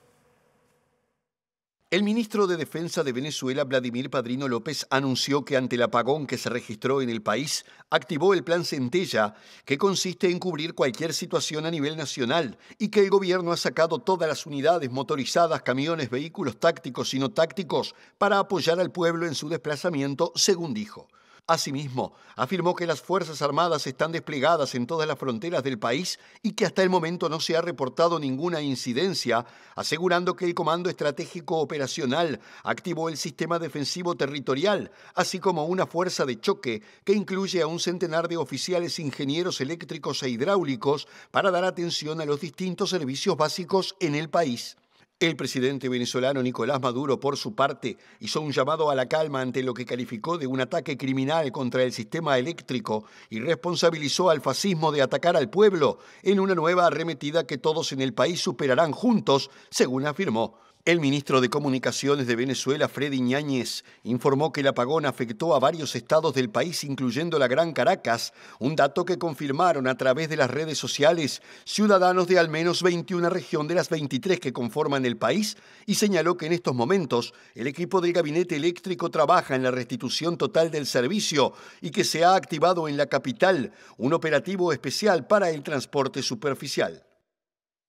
El ministro de Defensa de Venezuela, Vladimir Padrino López, anunció que ante el apagón que se registró en el país, activó el Plan Centella, que consiste en cubrir cualquier situación a nivel nacional y que el gobierno ha sacado todas las unidades motorizadas, camiones, vehículos tácticos y no tácticos para apoyar al pueblo en su desplazamiento, según dijo. Asimismo, afirmó que las Fuerzas Armadas están desplegadas en todas las fronteras del país y que hasta el momento no se ha reportado ninguna incidencia, asegurando que el Comando Estratégico Operacional activó el Sistema Defensivo Territorial, así como una fuerza de choque que incluye a un centenar de oficiales ingenieros eléctricos e hidráulicos para dar atención a los distintos servicios básicos en el país. El presidente venezolano Nicolás Maduro, por su parte, hizo un llamado a la calma ante lo que calificó de un ataque criminal contra el sistema eléctrico y responsabilizó al fascismo de atacar al pueblo en una nueva arremetida que todos en el país superarán juntos, según afirmó. El ministro de Comunicaciones de Venezuela, Freddy Ñáñez, informó que el apagón afectó a varios estados del país, incluyendo la Gran Caracas, un dato que confirmaron a través de las redes sociales ciudadanos de al menos 21 regiones de las 23 que conforman el país, y señaló que en estos momentos el equipo del gabinete eléctrico trabaja en la restitución total del servicio y que se ha activado en la capital un operativo especial para el transporte superficial.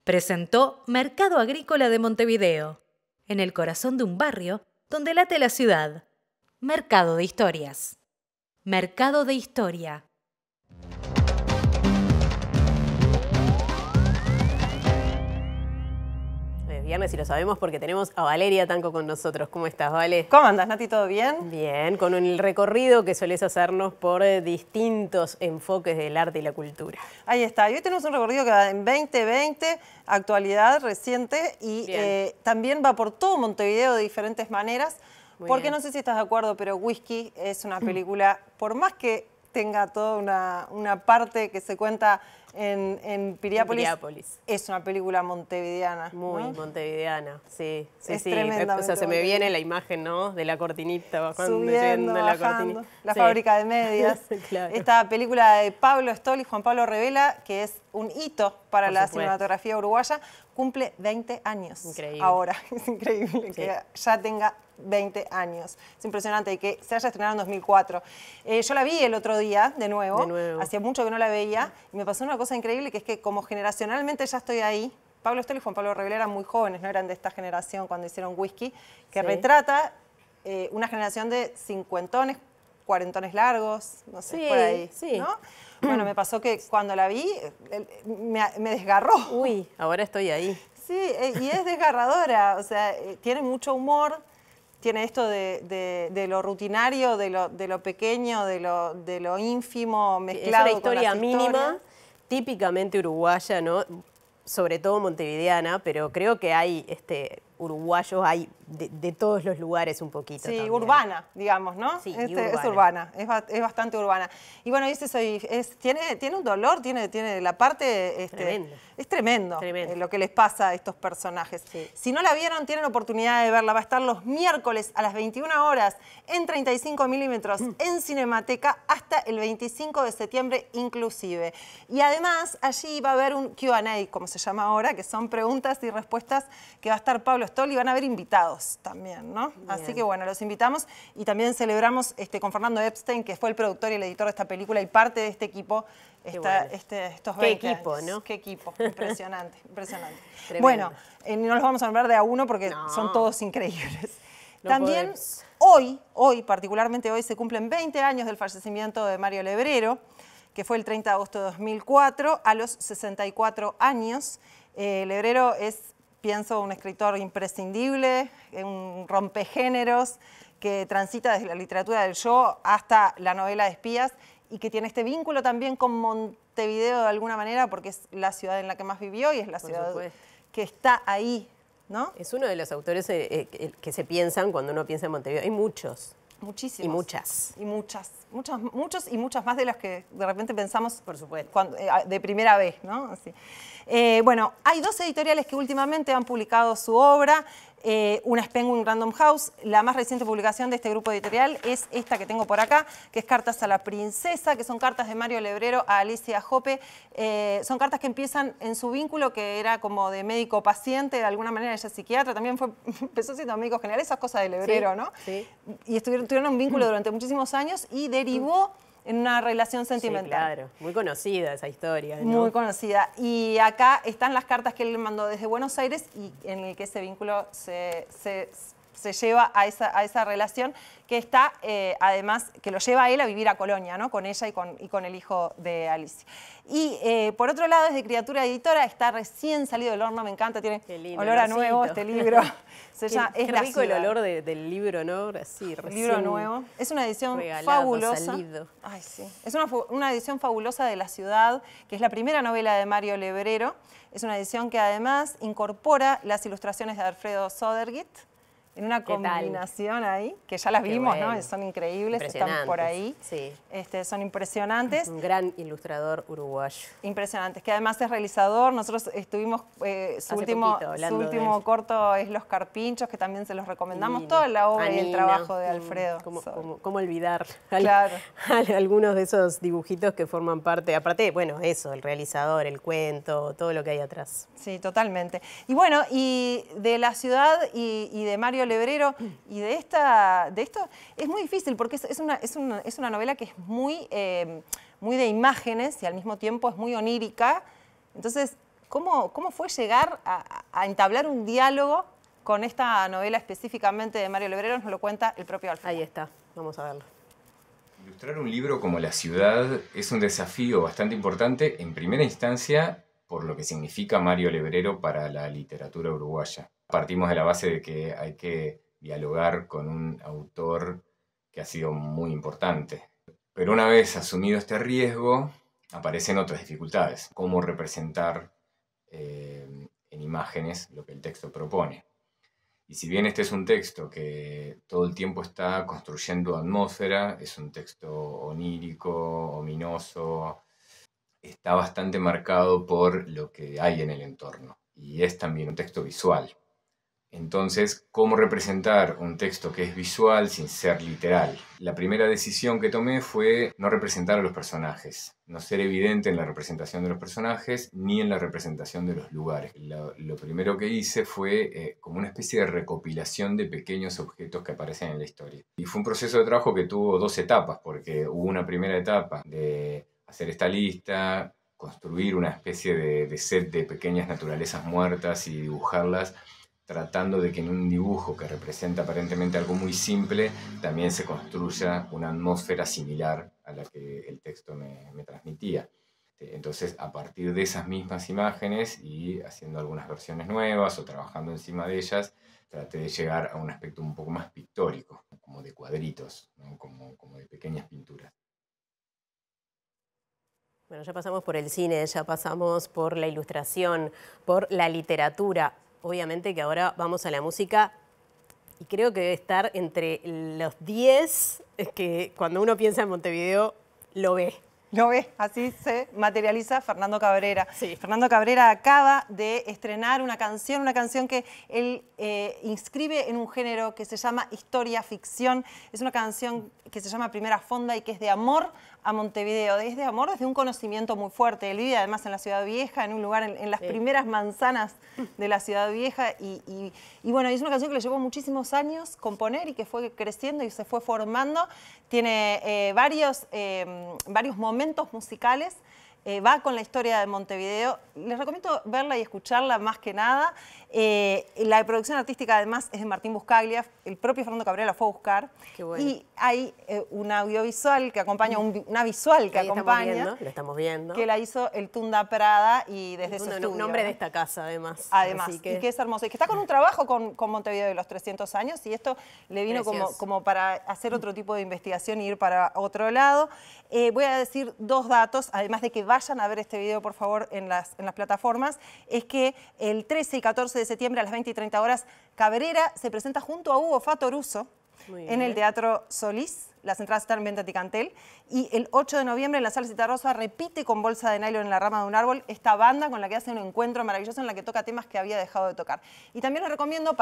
Presentó Mercado Agrícola de Montevideo, en el corazón de un barrio donde late la ciudad. Mercado de Historias. Mercado de Historia. Viernes y lo sabemos porque tenemos a Valeria Tanco con nosotros. ¿Cómo estás, Vale? ¿Cómo andás, Nati? ¿Todo bien? Bien, con el recorrido que solés hacernos por distintos enfoques del arte y la cultura. Ahí está. Y hoy tenemos un recorrido que va en 2020, actualidad reciente, y también va por todo Montevideo de diferentes maneras. Porque no sé si estás de acuerdo, pero Whisky es una película, por más que tenga toda una parte que se cuenta en Piriápolis, es una película montevideana. Muy montevideana, sí. Es tremendamente. O sea, se me viene la imagen, ¿no? De la cortinita bajando, subiendo, la bajando, la fábrica de medias. Claro. Esta película de Pablo Stoll y Juan Pablo Revela, que es un hito para la cinematografía uruguaya, cumple 20 años. Increíble. Ahora, es increíble que ya tenga 20 años. Es impresionante y que se haya estrenado en 2004. Yo la vi el otro día, de nuevo. Hacía mucho que no la veía, y me pasó una cosa increíble, que es que como generacionalmente ya estoy ahí, Pablo Stoll y Juan Pablo Revela eran muy jóvenes, no eran de esta generación cuando hicieron Whisky, que retrata una generación de cincuentones, cuarentones largos, no sé, por ahí, ¿no? Bueno, me pasó que cuando la vi, me desgarró. Uy, ahora estoy ahí. Sí, y es desgarradora, o sea, tiene mucho humor, tiene esto de lo rutinario, de lo pequeño, de lo ínfimo, mezclado es una historia con las mínima, historias. típicamente uruguaya, ¿no? Sobre todo montevideana, pero creo que hay uruguayos, hay de todos los lugares un poquito. Sí, también. Urbana, digamos, ¿no? Sí, es urbana, es bastante urbana. Y bueno, tiene un dolor, tiene la parte... Tremendo. Es tremendo. Lo que les pasa a estos personajes. Sí. Si no la vieron, tienen oportunidad de verla. Va a estar los miércoles a las 21 horas en 35 milímetros en Cinemateca hasta el 25 de septiembre inclusive. Y además allí va a haber un Q&A, como se llama ahora, que son preguntas y respuestas, que va a estar Pablo Stoll y van a haber invitados también, ¿no? Bien. Así que bueno, los invitamos y también celebramos con Fernando Epstein, que fue el productor y el editor de esta película y parte de este equipo. Estos 20 Qué equipo, años. ¿no? Qué equipo, impresionante, impresionante. Bueno, no los vamos a hablar de a uno porque son todos increíbles. También hoy, particularmente hoy, se cumplen 20 años del fallecimiento de Mario Lebrero, que fue el 30 de agosto de 2004, a los 64 años. Lebrero es, pienso, un escritor imprescindible, un rompegéneros que transita desde la literatura del yo hasta la novela de espías, y que tiene este vínculo también con Montevideo de alguna manera, porque es la ciudad en la que más vivió y es la ciudad que está ahí, ¿no? Es uno de los autores que se piensan cuando uno piensa en Montevideo. Hay muchos. Muchísimos. Y muchas. Y muchos y muchas más de las que de repente pensamos, por supuesto, de primera vez, ¿no? Así. Bueno, hay dos editoriales que últimamente han publicado su obra. Una es Penguin Random House. La más reciente publicación de este grupo editorial es esta que tengo por acá, que es Cartas a la Princesa, que son cartas de Mario Lebrero a Alicia Jope. Son cartas que empiezan en su vínculo, que era como de médico-paciente, de alguna manera ella es psiquiatra, también empezó siendo médico general, esas cosas de Lebrero, ¿no? Sí. Y tuvieron un vínculo durante muchísimos años y derivó en una relación sentimental. Sí, claro. Muy conocida esa historia, ¿no? Muy conocida. Y acá están las cartas que él le mandó desde Buenos Aires y en el que ese vínculo se lleva a esa relación que está, además, que lo lleva a él a vivir a Colonia, ¿no? Con ella y con el hijo de Alicia. Y por otro lado, desde Criatura Editora, está recién salido del horno, me encanta, tiene olor a nuevo este libro. Qué rico el olor del libro, ¿no? Sí, libro nuevo. Es una edición fabulosa. Ay, sí. Es una edición fabulosa de La Ciudad, que es la primera novela de Mario Lebrero. Es una edición que además incorpora las ilustraciones de Alfredo Sodergit, en una combinación ahí, que ya las vimos, bueno, ¿no? Son increíbles, están por ahí. Sí. Son impresionantes. Un gran ilustrador uruguayo. Impresionantes, que además es realizador. Nosotros estuvimos, su último corto es Los Carpinchos, que también se los recomendamos. Divino. Toda la obra y el trabajo de Alfredo. ¿Cómo olvidar algunos de esos dibujitos que forman parte? Aparte, bueno, eso, el realizador, el cuento, todo lo que hay atrás. Sí, totalmente. Y bueno, y de la ciudad y de Mario Lebrero y de esto es muy difícil porque es una novela que es muy de imágenes y al mismo tiempo es muy onírica. Entonces, ¿cómo fue llegar a entablar un diálogo con esta novela específicamente de Mario Lebrero? Nos lo cuenta el propio Alfredo. Ahí está, vamos a verlo. Ilustrar un libro como La ciudad es un desafío bastante importante, en primera instancia, por lo que significa Mario Lebrero para la literatura uruguaya. Partimos de la base de que hay que dialogar con un autor que ha sido muy importante. Pero una vez asumido este riesgo, aparecen otras dificultades. Cómo representar en imágenes lo que el texto propone. Y si bien este es un texto que todo el tiempo está construyendo atmósfera, es un texto onírico, ominoso, está bastante marcado por lo que hay en el entorno. Y es también un texto visual. Entonces, ¿cómo representar un texto que es visual sin ser literal? La primera decisión que tomé fue no representar a los personajes, no ser evidente en la representación de los personajes ni en la representación de los lugares. Lo primero que hice fue como una especie de recopilación de pequeños objetos que aparecen en la historia. Y fue un proceso de trabajo que tuvo 2 etapas, porque hubo una primera etapa de hacer esta lista, construir una especie de set de pequeñas naturalezas muertas y dibujarlas, tratando de que en un dibujo que representa aparentemente algo muy simple, también se construya una atmósfera similar a la que el texto me transmitía. Entonces, a partir de esas mismas imágenes y haciendo algunas versiones nuevas o trabajando encima de ellas, traté de llegar a un aspecto un poco más pictórico, como de cuadritos, ¿no? como de pequeñas pinturas. Bueno, ya pasamos por el cine, ya pasamos por la ilustración, por la literatura. Obviamente que ahora vamos a la música y creo que debe estar entre los 10 que cuando uno piensa en Montevideo lo ve. Lo ve, así se materializa Fernando Cabrera. Sí. Fernando Cabrera acaba de estrenar una canción que él inscribe en un género que se llama historia ficción. Es una canción que se llama Primera Fonda y que es de amor a Montevideo. Es de amor desde un conocimiento muy fuerte. Él vive además en la Ciudad Vieja, en un lugar en las primeras manzanas de la Ciudad Vieja. Y bueno, es una canción que le llevó muchísimos años componer y que fue creciendo y se fue formando. Tiene varios momentos musicales. Va con la historia de Montevideo. Les recomiendo verla y escucharla más que nada. La producción artística además es de Martín Buscaglia. El propio Fernando Cabrera la fue a buscar. Qué bueno. Y hay un audiovisual que acompaña, una visual que acompaña. Lo estamos viendo. Que la hizo el Tunda Prada y desde su estudio. Un nombre de esta casa además. Además, y que es hermoso. Y que está con un trabajo con Montevideo de los 300 años y esto le vino como para hacer otro tipo de investigación y ir para otro lado. Voy a decir 2 datos, además de que vayan a ver este video, por favor, en las plataformas. Es que el 13 y 14 de septiembre a las 20 y 30 horas, Cabrera se presenta junto a Hugo Fatoruso en el Teatro Solís. Las entradas están en venta en Ticantel. Y el 8 de noviembre en la Sala Citarrosa repite con Bolsa de Nylon en la rama de un árbol esta banda con la que hace un encuentro maravilloso en la que toca temas que había dejado de tocar. Y también les recomiendo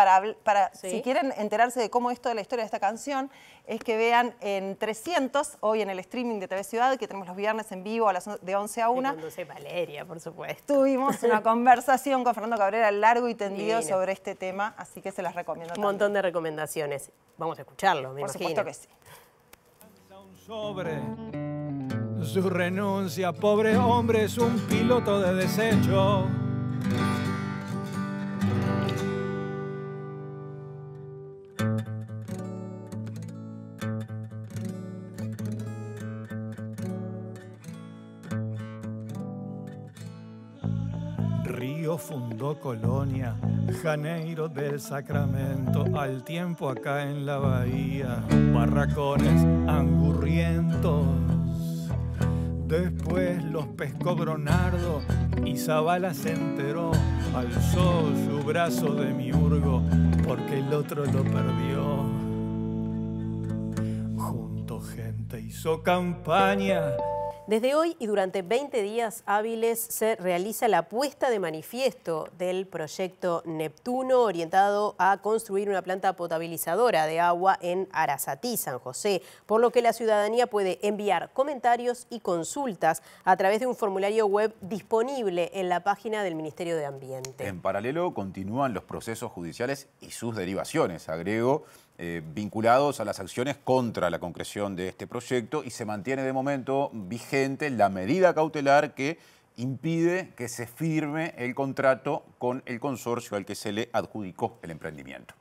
si quieren enterarse de cómo es toda la historia de esta canción, es que vean en 300, hoy en el streaming de TV Ciudad, que tenemos los viernes en vivo de 11 a 1. Conduce Valeria, por supuesto. Tuvimos una conversación con Fernando Cabrera largo y tendido sobre este tema, así que se las recomiendo también. Un montón de recomendaciones. Vamos a escucharlo, me imagino. Por supuesto que sí. Sobre su renuncia, pobre hombre, es un piloto de desecho. Río fundó Colonia, Janeiro del Sacramento, al tiempo acá en la bahía, barracones angurrientos. Después los pescó Gronardo y Zabala se enteró, alzó su brazo de miurgo, porque el otro lo perdió. Junto gente hizo campaña. Desde hoy y durante 20 días hábiles se realiza la puesta de manifiesto del proyecto Neptuno, orientado a construir una planta potabilizadora de agua en Arasatí, San José, por lo que la ciudadanía puede enviar comentarios y consultas a través de un formulario web disponible en la página del Ministerio de Ambiente. En paralelo continúan los procesos judiciales y sus derivaciones, agrego, vinculados a las acciones contra la concreción de este proyecto, y se mantiene de momento vigente la medida cautelar que impide que se firme el contrato con el consorcio al que se le adjudicó el emprendimiento.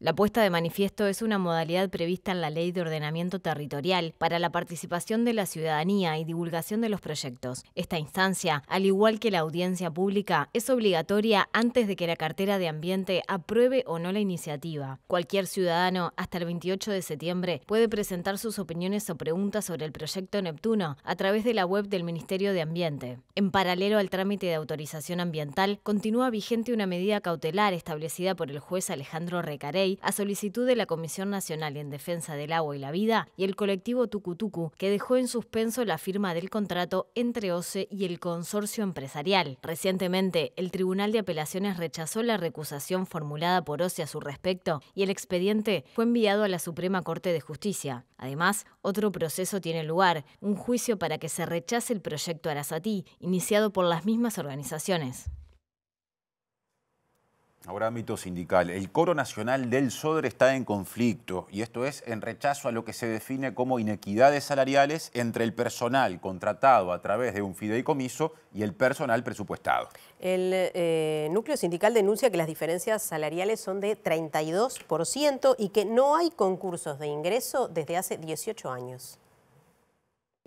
La puesta de manifiesto es una modalidad prevista en la Ley de Ordenamiento Territorial para la participación de la ciudadanía y divulgación de los proyectos. Esta instancia, al igual que la audiencia pública, es obligatoria antes de que la cartera de Ambiente apruebe o no la iniciativa. Cualquier ciudadano, hasta el 28 de septiembre, puede presentar sus opiniones o preguntas sobre el proyecto Neptuno a través de la web del Ministerio de Ambiente. En paralelo al trámite de autorización ambiental, continúa vigente una medida cautelar establecida por el juez Alejandro Recarey a solicitud de la Comisión Nacional en Defensa del Agua y la Vida y el colectivo Tucutucu, que dejó en suspenso la firma del contrato entre OCE y el consorcio empresarial. Recientemente, el Tribunal de Apelaciones rechazó la recusación formulada por OCE a su respecto y el expediente fue enviado a la Suprema Corte de Justicia. Además, otro proceso tiene lugar, un juicio para que se rechace el proyecto Arasatí, iniciado por las mismas organizaciones. Ahora, ámbito sindical. El Coro Nacional del SODRE está en conflicto, y esto es en rechazo a lo que se define como inequidades salariales entre el personal contratado a través de un fideicomiso y el personal presupuestado. El núcleo sindical denuncia que las diferencias salariales son de 32% y que no hay concursos de ingreso desde hace 18 años.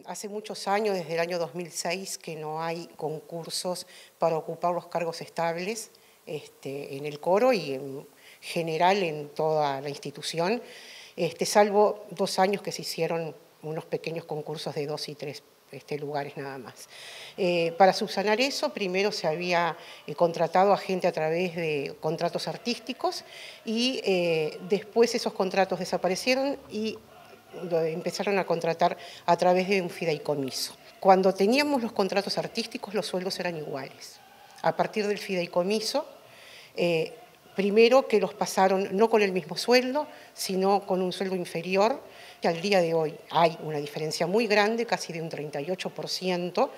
Hace muchos años, desde el año 2006, que no hay concursos para ocupar los cargos estables en el coro y en general en toda la institución, salvo 2 años que se hicieron unos pequeños concursos de 2 y 3 lugares nada más. Para subsanar eso, primero se había contratado a gente a través de contratos artísticos y después esos contratos desaparecieron y empezaron a contratar a través de un fideicomiso. Cuando teníamos los contratos artísticos, los sueldos eran iguales. A partir del fideicomiso, primero que los pasaron no con el mismo sueldo, sino con un sueldo inferior, que al día de hoy hay una diferencia muy grande, casi de un 38%,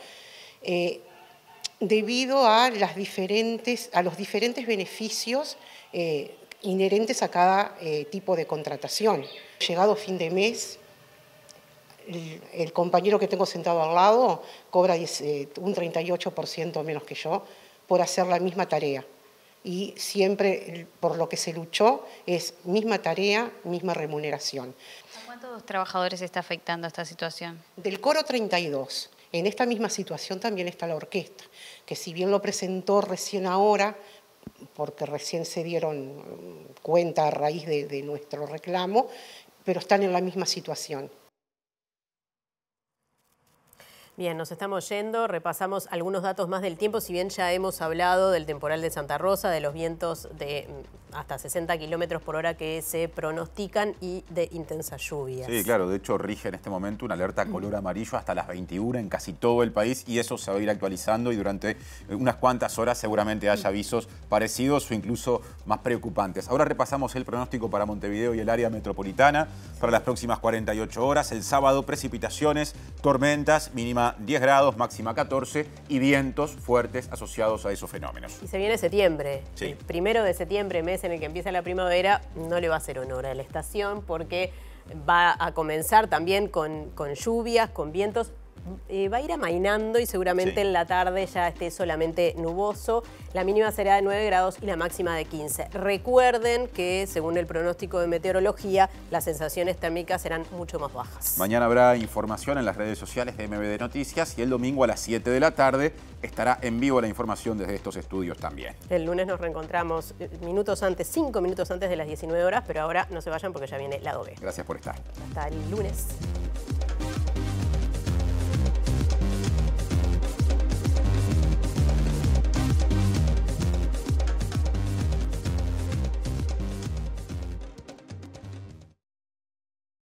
debido a los diferentes beneficios inherentes a cada tipo de contratación. Llegado fin de mes, el compañero que tengo sentado al lado cobra un 38% menos que yo por hacer la misma tarea. Y siempre por lo que se luchó es misma tarea, misma remuneración. ¿A cuántos trabajadores está afectando esta situación? Del coro 32. En esta misma situación también está la orquesta, que si bien lo presentó recién ahora, porque recién se dieron cuenta a raíz de nuestro reclamo, pero están en la misma situación. Bien, nos estamos yendo, repasamos algunos datos más del tiempo, si bien ya hemos hablado del temporal de Santa Rosa, de los vientos de hasta 60 kilómetros por hora que se pronostican y de intensas lluvias. Sí, claro, de hecho rige en este momento una alerta color amarillo hasta las 21 en casi todo el país, y eso se va a ir actualizando y durante unas cuantas horas seguramente haya avisos parecidos o incluso más preocupantes. Ahora repasamos el pronóstico para Montevideo y el área metropolitana para las próximas 48 horas. El sábado, precipitaciones, tormentas, mínima 10 grados, máxima 14 y vientos fuertes asociados a esos fenómenos. Y se viene septiembre. Sí. El 1 de septiembre, mes en el que empieza la primavera, no le va a hacer honor a la estación porque va a comenzar también con lluvias, con vientos. Va a ir amainando y seguramente en la tarde ya esté solamente nuboso. La mínima será de 9 grados y la máxima de 15. Recuerden que, según el pronóstico de meteorología, las sensaciones térmicas serán mucho más bajas. Mañana habrá información en las redes sociales de MBD Noticias y el domingo a las 7 de la tarde estará en vivo la información desde estos estudios también. El lunes nos reencontramos 5 minutos antes de las 19 horas, pero ahora no se vayan porque ya viene Lado B. Gracias por estar. Hasta el lunes.